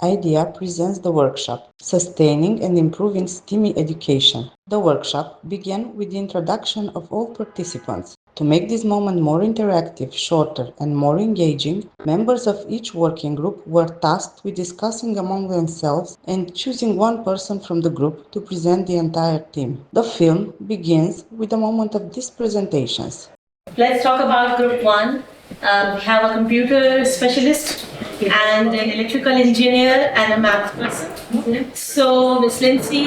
IDEA presents the workshop, Sustaining and Improving STEAM Education. The workshop began with the introduction of all participants. To make this moment more interactive, shorter, and more engaging, members of each working group were tasked with discussing among themselves and choosing one person from the group to present the entire team. The film begins with a moment of these presentations. Let's talk about Group 1. We have a computer specialist and an electrical engineer and a math person. So Ms. Lindsay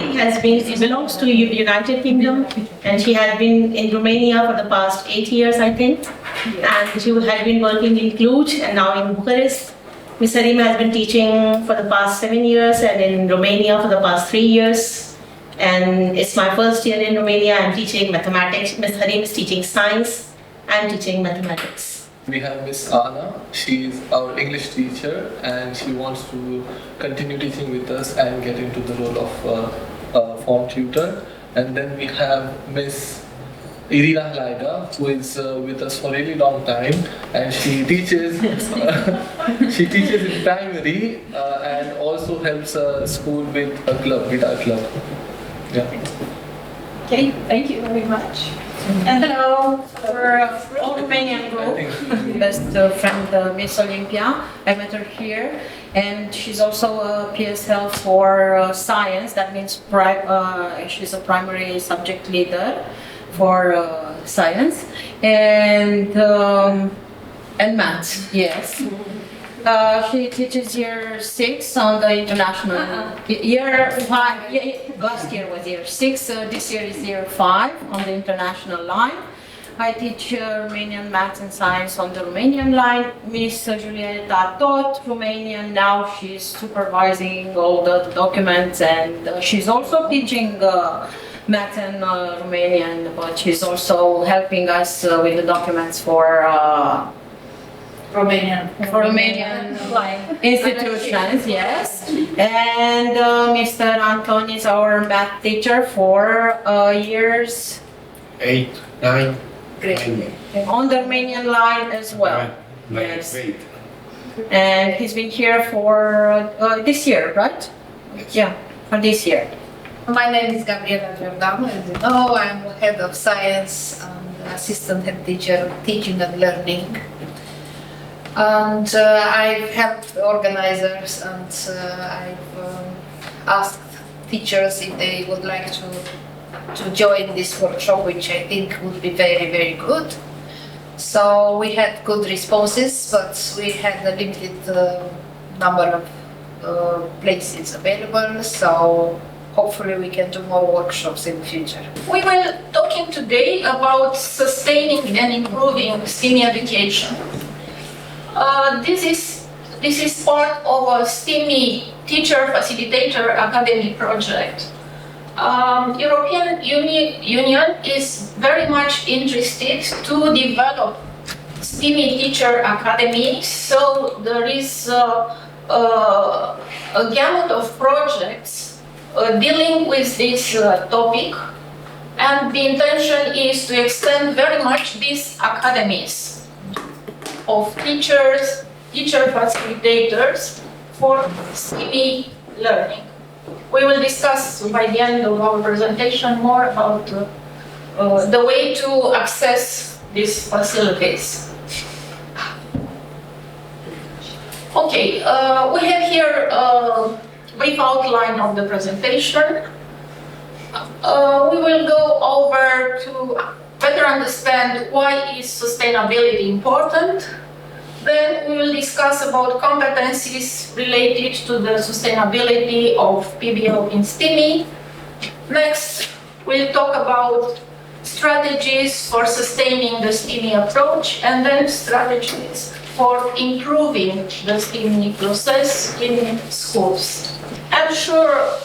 belongs to United Kingdom, and she had been in Romania for the past 8 years, I think. And she had been working in Cluj and now in Bucharest. Ms. Harima has been teaching for the past 7 years and in Romania for the past 3 years. And it's my first year in Romania. I'm teaching mathematics. Ms. Harima is teaching science. I'm teaching mathematics. We have Miss Anna. She is our English teacher and she wants to continue teaching with us and get into the role of form tutor. And then we have Miss Irina Hlaida, who is with us for a really long time, and she teaches in primary and also helps school with a club, guitar club. Yeah. Okay, thank you very much. And hello, for all Romanian group, best friend Miss Olympia. I met her here, and she's also a PSL for science. That means she's a primary subject leader for science and math. Yes. She teaches year 6 on the international year 5. Last year was year 6. This year is year 5 on the international line. I teach Romanian maths and science on the Romanian line. Miss Julieta taught Romanian. Now she's supervising all the documents, and she's also teaching math and Romanian, but she's also helping us with the documents for Romanian institutions, yes. And Mr. Anton is our math teacher for years 8, 9, on the Romanian line as well. Yes. And he's been here for this year, right? Yes. Yeah, for this year. My name is Gabriela Giordano. As you know, I'm head of science and assistant head teacher of teaching and learning. And I've helped organizers, and I've asked teachers if they would like to join this workshop, which I think would be very, very good. So we had good responses, but we had a limited number of places available. So hopefully we can do more workshops in the future. We will talking today about sustaining and improving STEAM education. This is part of a STEAME Teacher Facilitator Academy project. European Union is very much interested to develop STEAME Teacher Academies, so there is a gamut of projects dealing with this topic, and the intention is to extend very much these academies of teacher facilitators for STEAM learning. We will discuss by the end of our presentation more about the way to access these facilities. Okay, we have here a brief outline of the presentation. We will go over to better understand why is sustainability important. Then we will discuss about competencies related to the sustainability of PBL in STEAM. Next, we'll talk about strategies for sustaining the STEAM approach, and then strategies for improving the STEAM process in schools. I'm sure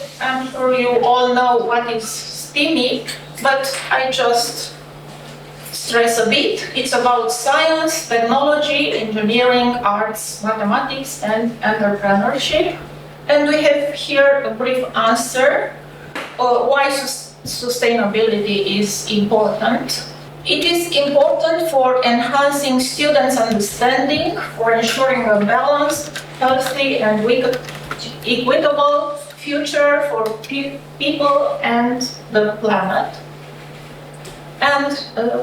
you all know what is STEAM, but I just stress a bit. It's about science, technology, engineering, arts, mathematics, and entrepreneurship. And we have here a brief answer why sustainability is important. It is important for enhancing students' understanding, for ensuring a balanced, healthy, and equitable future for people and the planet. And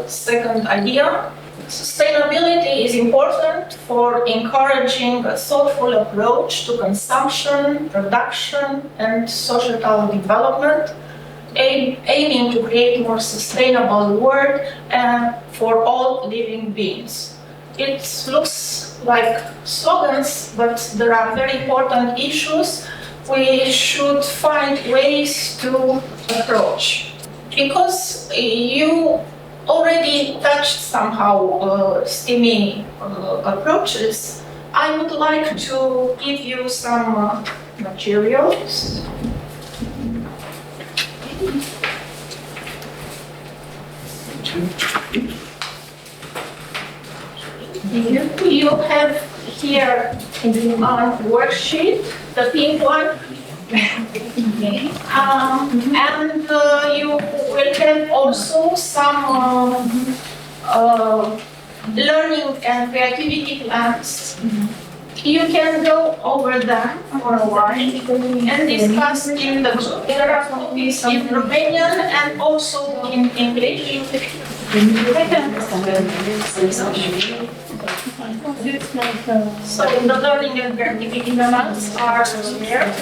second idea, sustainability is important for encouraging a thoughtful approach to consumption, production, and societal development, aiming to create more sustainable world for all living beings. It looks like slogans, but there are very important issues we should find ways to approach. Because you already touched somehow STEAMy approaches, I would like to give you some materials. You have here on worksheet, the pink one. And you will have also some learning and creativity plans. You can go over them for a while and discuss in the group. There are copies in Romanian and also in English. So the learning and creativity plans are there.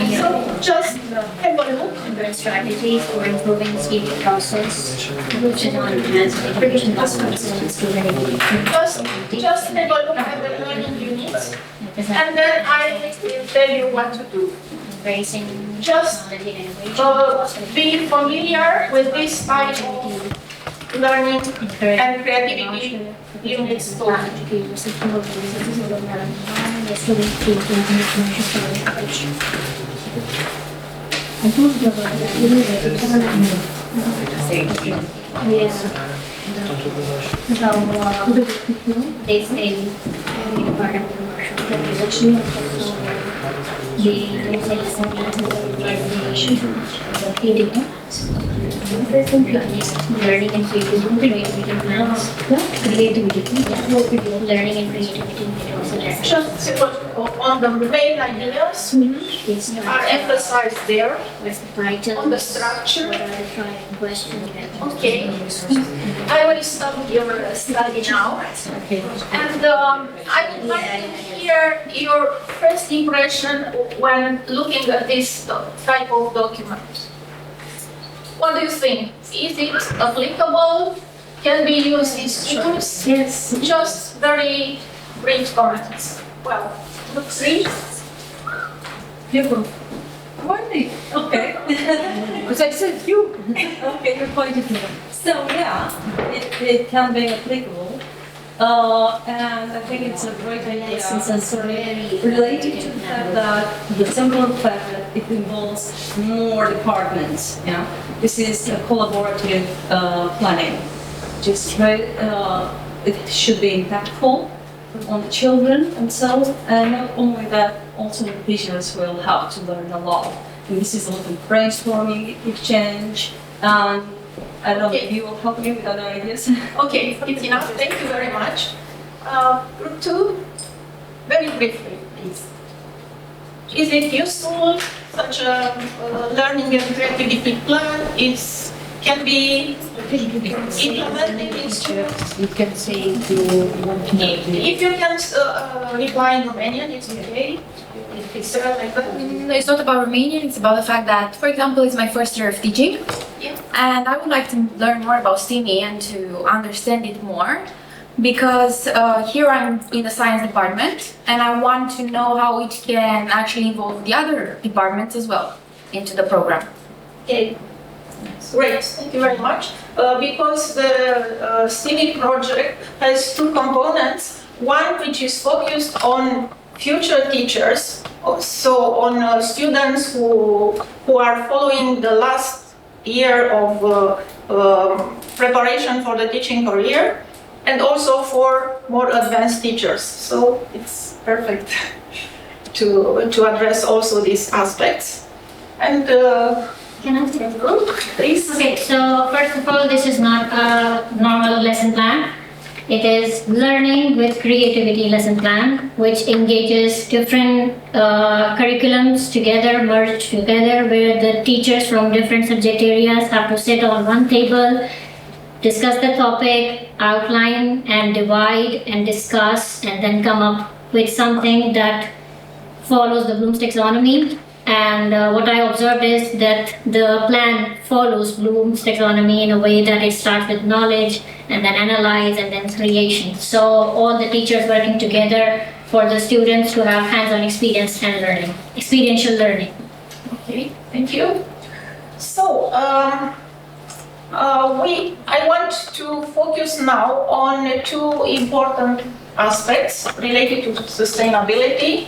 So just have a look. Strategies for improving speech process, which is on enhancing education Just have a look at the learning units, and then I will tell you what to do. Just be familiar with this type of learning and creativity units too. They say part of commercial learning and creativity plans. Learning and creativity. Just on the main ideas are emphasized there. On the structure. Okay. I will stop your study now. And I would like to hear your first impression when looking at this type of document. What do you think? Is it applicable? Can be used in schools? Yes. Just very brief comments. Well, look, see? You. Wendy. Okay. Because I said you. Okay, you're pointing to me. So yeah, it can be applicable. And I think it's a great idea, related to the fact that the simple fact that it involves more departments. Yeah, this is a collaborative planning. Just it should be impactful on the children themselves, and not only that, also the teachers will have to learn a lot. And this is a lot of brainstorming, exchange, and I don't know if you will help me with other ideas. Okay, it's enough. Thank you very much. Group 2, very briefly, please. Is it useful? Such a learning and creativity plan can be implemented in schools. You can say you want to make If you can reply in Romanian, it's okay. It's like that. It's not about Romanian, it's about the fact that, for example, it's my first year of teaching. Yeah. And I would like to learn more about STEAMy and to understand it more. Because here I'm in the science department and I want to know how it can actually involve the other departments as well into the program. Okay. Great, thank you very much. Because the STEAMy project has two components. One which is focused on future teachers, so on students who are following the last year of preparation for the teaching career, and also for more advanced teachers. So it's perfect to address also these aspects. And Can I take a group? please. Okay, so first of all, this is not a normal lesson plan. It is learning with creativity lesson plan, which engages different curriculums together, merged together, where the teachers from different subject areas have to sit on one table, discuss the topic, outline and divide and discuss, and then come up with something that follows the Bloom's taxonomy. And what I observed is that the plan follows Bloom's taxonomy in a way that it starts with knowledge and then analyze and then creation. So all the teachers working together for the students to have hands-on experience and learning, experiential learning. Okay, thank you. So, I want to focus now on two important aspects related to sustainability.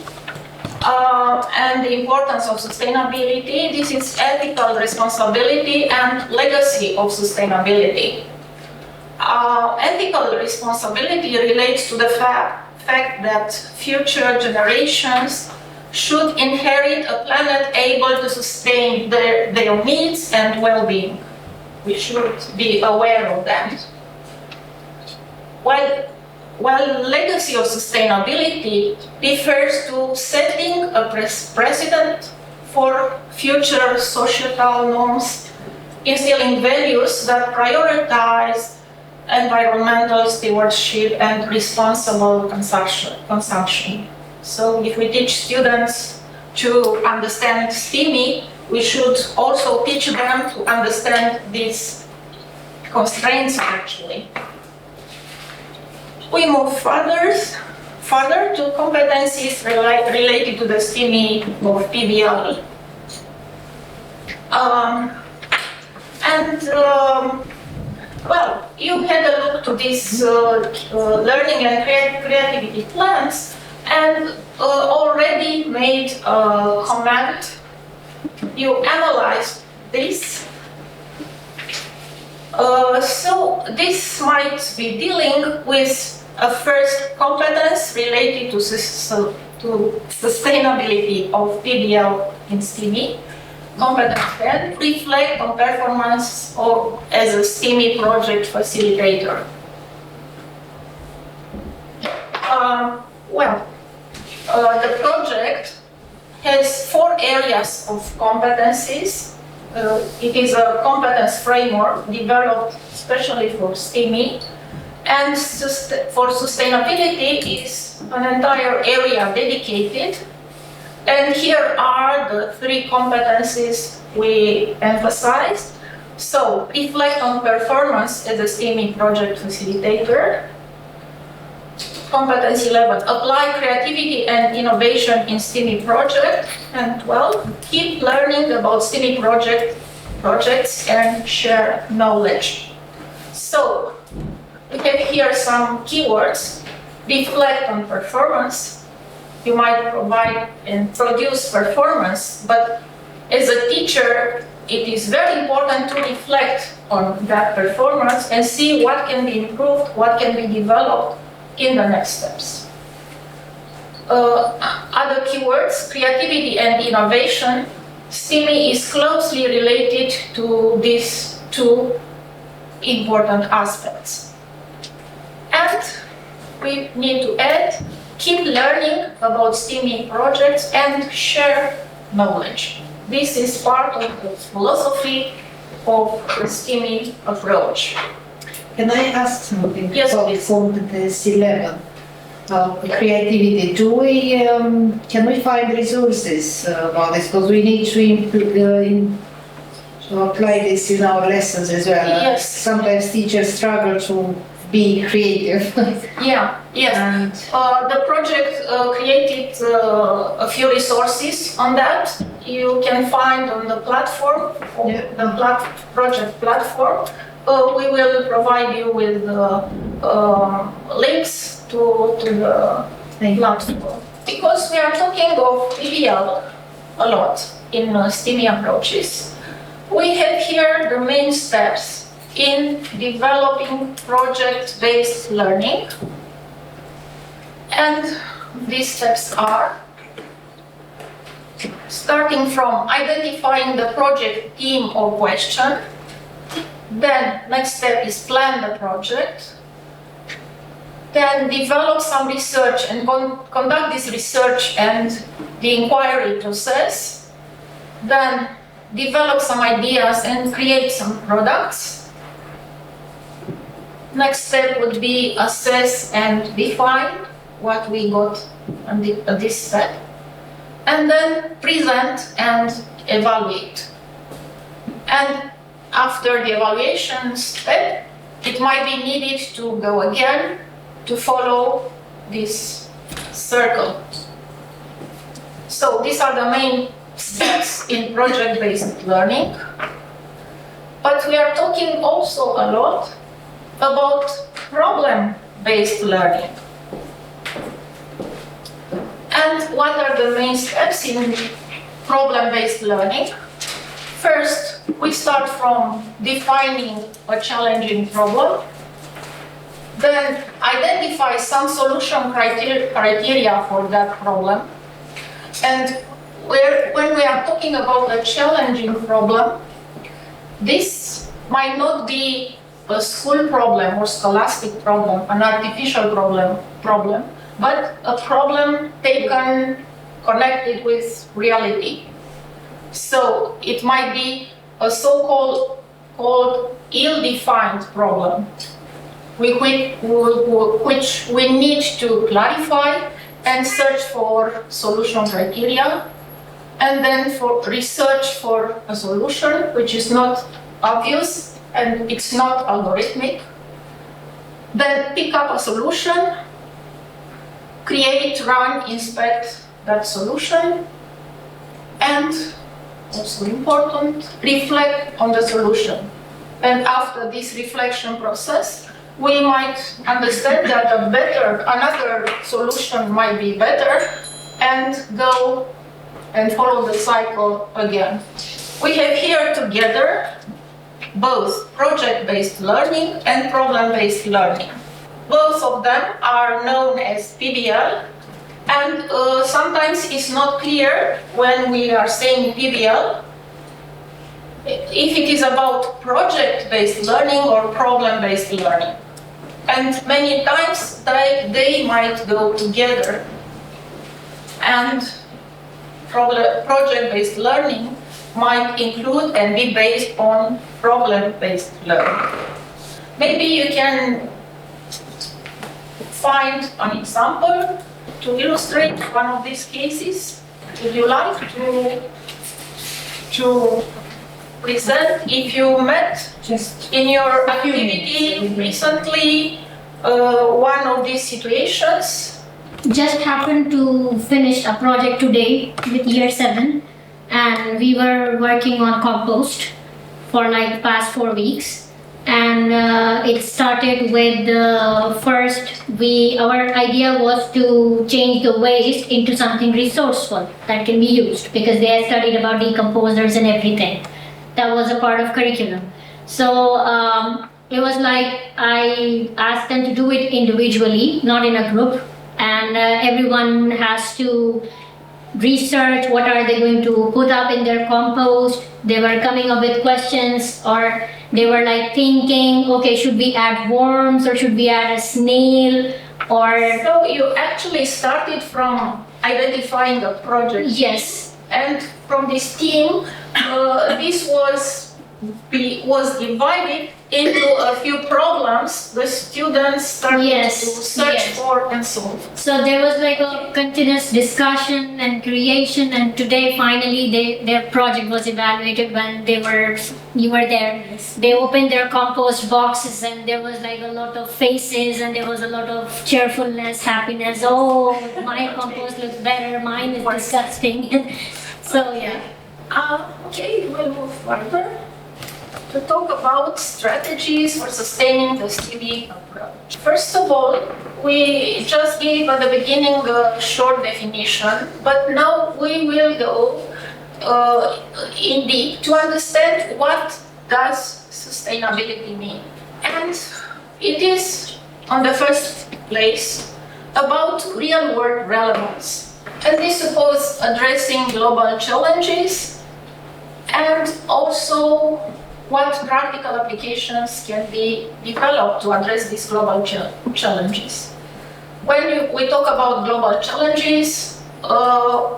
And the importance of sustainability. This is ethical responsibility and legacy of sustainability. Ethical responsibility relates to the fact that future generations should inherit a planet able to sustain their needs and well-being. We should be aware of that. While legacy of sustainability refers to setting a precedent for future societal norms, instilling values that prioritize environmental stewardship and responsible consumption. So if we teach students to understand STEAME, we should also teach them to understand these constraints actually. We move further to competencies related to the STEAME or PBL. Well, you had a look to these learning and creativity plans and already made a comment. You analyzed this. So this might be dealing with a first competence related to sustainability of PBL in STEAME. Competence 10, reflect on performance as a STEAME project facilitator. The project has 4 areas of competencies. It is a competence framework developed especially for STEAME, and for sustainability is an entire area dedicated. And here are the 3 competencies we emphasized. So, reflect on performance as a STEAME project facilitator. Competence 11, apply creativity and innovation in STEAME project. And 12, keep learning about STEAME projects and share knowledge. So, we have here some keywords. Reflect on performance. You might provide and produce performance, but as a teacher, it is very important to reflect on that performance and see what can be improved, what can be developed in the next steps. Other keywords, creativity and innovation. STEAME is closely related to these 2 important aspects. And we need to add, keep learning about STEAME projects and share knowledge. This is part of the philosophy of the STEAME approach. Can I ask something Yes, about please. competence 11? Creativity. Can we find resources about this? Because we need to apply this in our lessons as well. Yes. Sometimes teachers struggle to be creative. Yeah, yes. And The project created a few resources on that. You can find on the platform, the project platform. We will provide you with links to the platform. Because we are talking of PBL a lot in STEAME approaches, we have here the main steps in developing project-based learning. And these steps are starting from identifying the project theme or question. Then next step is plan the project. can develop some research and conduct this research and the inquiry process, then develop some ideas and create some products. Next step would be assess and define what we got at this step, and then present and evaluate. And after the evaluation step, it might be needed to go again to follow this circle. So these are the main steps in project-based learning. But we are talking also a lot about problem-based learning. And what are the main steps in problem-based learning? First, we start from defining a challenging problem, then identify some solution criteria for that problem. And when we are talking about a challenging problem, this might not be a school problem or scholastic problem, an artificial problem, but a problem connected with reality. So it might be a so-called ill-defined problem, which we need to clarify and search for solution criteria, and then for research for a solution which is not obvious and it's not algorithmic. Then pick up a solution, create, run, inspect that solution, and also important, reflect on the solution. And after this reflection process, we might understand that another solution might be better, and go and follow the cycle again. We have here together both project-based learning and problem-based learning. Both of them are known as PBL, and sometimes it's not clear when we are saying PBL if it is about project-based learning or problem-based learning. And many times they might go together. And project-based learning might include and be based on problem-based learning. Maybe you can find an example to illustrate one of these cases. Would you like to present if you met in your activity recently one of these situations? Just happened to finish a project today with year 7, and we were working on compost for like past 4 weeks. And it started with first our idea was to change the waste into something resourceful that can be used, because they had studied about decomposers and everything. That was a part of curriculum. So it was like I asked them to do it individually, not in a group, and everyone has to research what are they going to put up in their compost. They were coming up with questions, or they were like thinking, okay, should we add worms or should we add a snail? Or so you actually started from identifying a project. Yes. And from this team, this was divided into a few problems the students started to search for and solve. So there was like a continuous discussion and creation, and today finally their project was evaluated when you were there. Yes. They opened their compost boxes and there was like a lot of faces and there was a lot of cheerfulness, happiness. Oh, my compost looks better, mine is disgusting. So yeah. Okay, we'll move further to talk about strategies for sustaining the STEAME approach. First of all, we just gave at the beginning a short definition, but now we will go in deep to understand what does sustainability mean. And it is, on the first place, about real-world relevance. And this supposes addressing global challenges and also what practical applications can be developed to address these global challenges. When we talk about global challenges,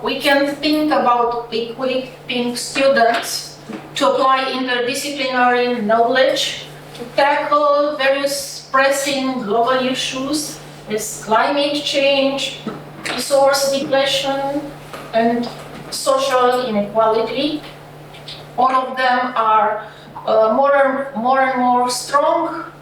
we can think about equipping students to apply interdisciplinary knowledge to tackle various pressing global issues as climate change, resource depletion, and social inequality. All of them are more and more strong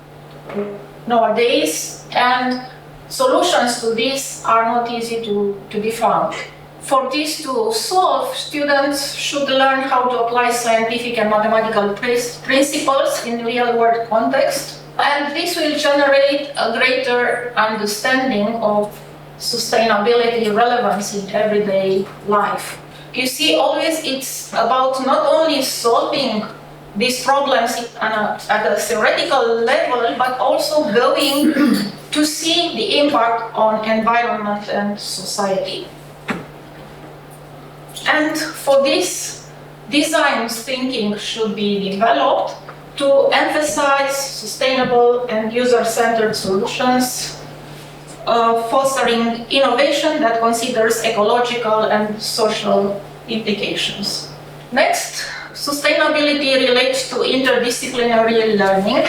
nowadays, and solutions to this are not easy to be found. For this to solve, students should learn how to apply scientific and mathematical principles in real-world context, and this will generate a greater understanding of sustainability relevance in everyday life. You see, always it's about not only solving these problems at a theoretical level, but also going to see the impact on environment and society. And for this, design thinking should be developed to emphasize sustainable and user-centered solutions, fostering innovation that considers ecological and social implications. Next, sustainability relates to interdisciplinary learning.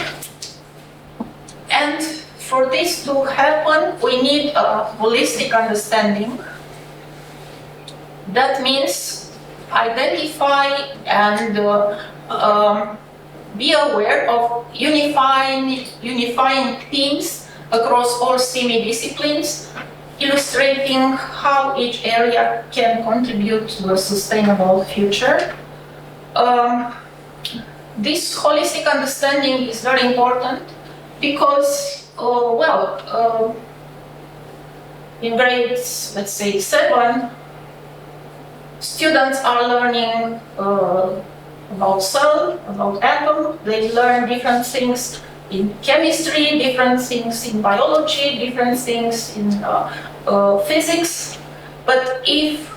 And for this to happen, we need a holistic understanding. That means identify and be aware of unifying themes across all STEAM disciplines, illustrating how each area can contribute to a sustainable future. This holistic understanding is very important because, in grades, let's say 7, students are learning about cell, about atom. They learn different things in chemistry, different things in biology, different things in physics. But if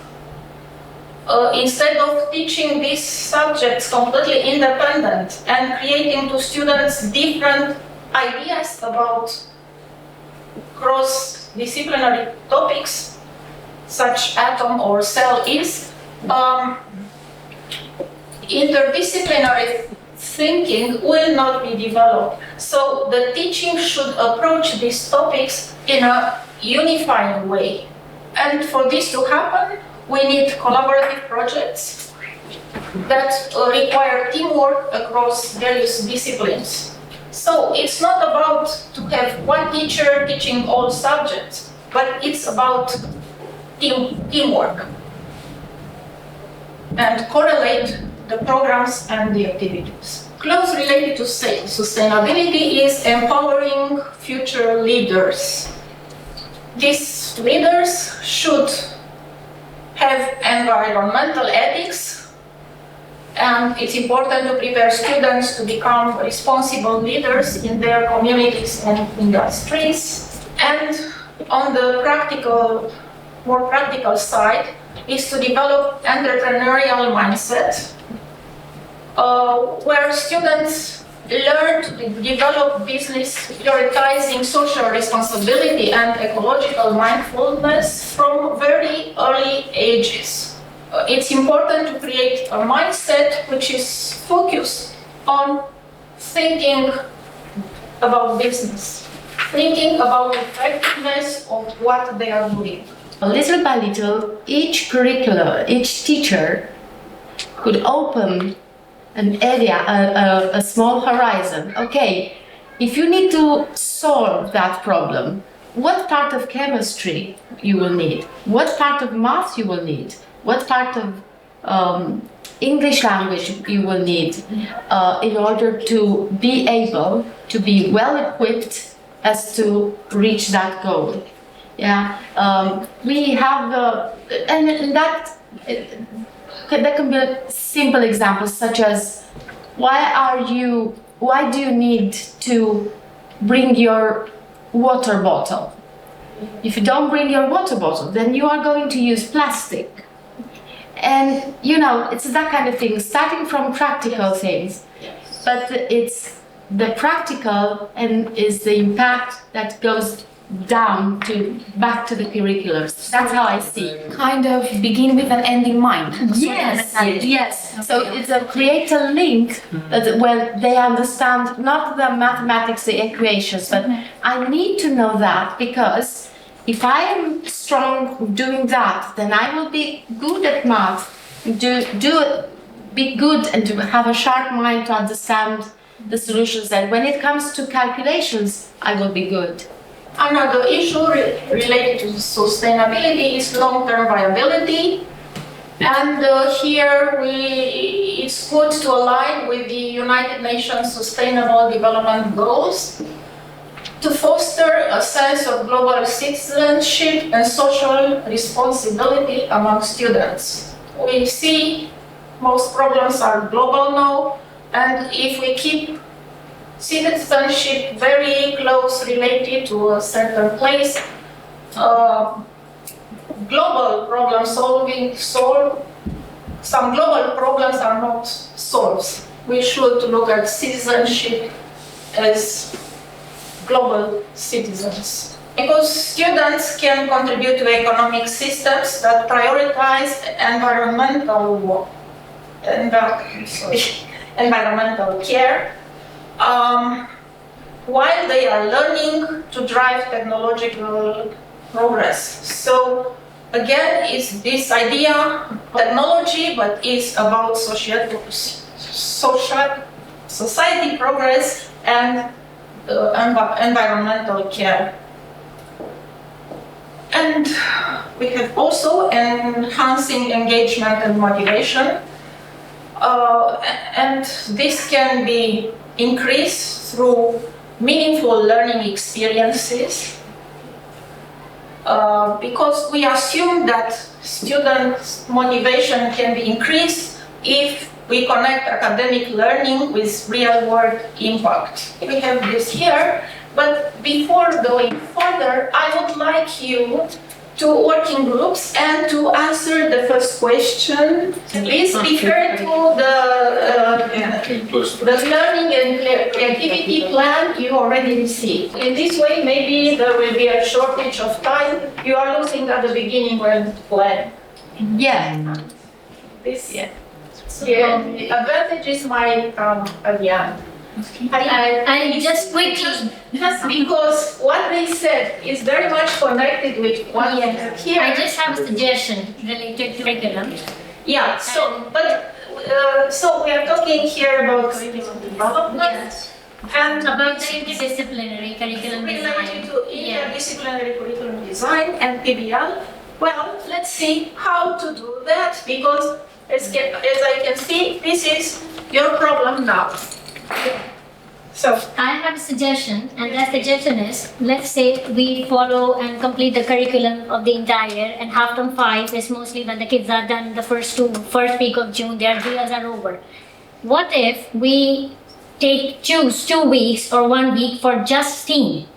instead of teaching these subjects completely independent and creating to students different ideas about cross-disciplinary topics, such atom or cell is, interdisciplinary thinking will not be developed. So the teaching should approach these topics in a unifying way. And for this to happen, we need collaborative projects that require teamwork across various disciplines. So it's not about to have one teacher teaching all subjects, but it's about teamwork and correlate the programs and the activities. Close related to sustainability is empowering future leaders. These leaders should have environmental ethics, and it's important to prepare students to become responsible leaders in their communities and industries. And on the more practical side, is to develop entrepreneurial mindset, where students learn to develop business prioritizing social responsibility and ecological mindfulness from very early ages. It's important to create a mindset which is focused on thinking about business, thinking about the effectiveness of what they are doing. Little by little, each curricula, each teacher could open an area, a small horizon. Okay, if you need to solve that problem, what part of chemistry you will need, what part of math you will need, what part of English language you will need in order to be able to be well equipped as to reach that goal. Yeah, we have, and that can be a simple example, such as why do you need to bring your water bottle? If you don't bring your water bottle, then you are going to use plastic. And it's that kind of thing, starting from practical things, but it's the practical and is the impact that goes down to back to the curriculums. That's how I see. Kind of begin with an end in mind. Yes, yes. So it's a create a link that where they understand not the mathematics, the equations, but I need to know that because if I am strong doing that, then I will be good at math. Be good and to have a sharp mind to understand the solutions. And when it comes to calculations, I will be good. Another issue related to sustainability is long-term viability. And here it's good to align with the United Nations Sustainable Development Goals to foster a sense of global citizenship and social responsibility among students. We see most problems are global now, and if we keep citizenship very close related to a certain place, global problem solving, some global problems are not solved. We should look at citizenship as global citizens. Because students can contribute to economic systems that prioritize environmental care, while they are learning to drive technological progress. So again, it's this idea, technology, but it's about society progress and environmental care. And we have also enhancing engagement and motivation. And this can be increased through meaningful learning experiences, because we assume that students' motivation can be increased if we connect academic learning with real-world impact. We have this here, but before going further, I would like you to work in groups and to answer the first question. Please refer to the learning and creativity plan you already received. In this way, maybe there will be a shortage of time. You are losing at the beginning when to plan. Yeah. This, yeah. The advantage is my yeah. I just quickly, just because what they said is very much connected with what we have here. I just have a suggestion related to curriculum. Yeah, so so we are talking here about curriculum development and About the interdisciplinary curriculum related design. to interdisciplinary curriculum design and PBL. Well, let's see how to do that, because as I can see, this is your problem now. So I have a suggestion, and that suggestion is, let's say we follow and complete the curriculum of the entire, and half term 5 is mostly when the kids are done the first week of June, their drills are over. What if we choose 2 weeks or 1 week for just STEAM?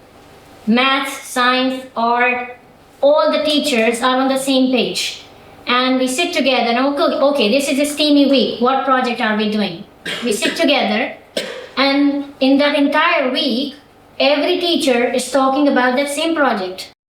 Math, science, art, all the teachers are on the same page. And we sit together and okay, this is a STEAMy week. What project are we doing? We sit together, and in that entire week, every teacher is talking about that same project.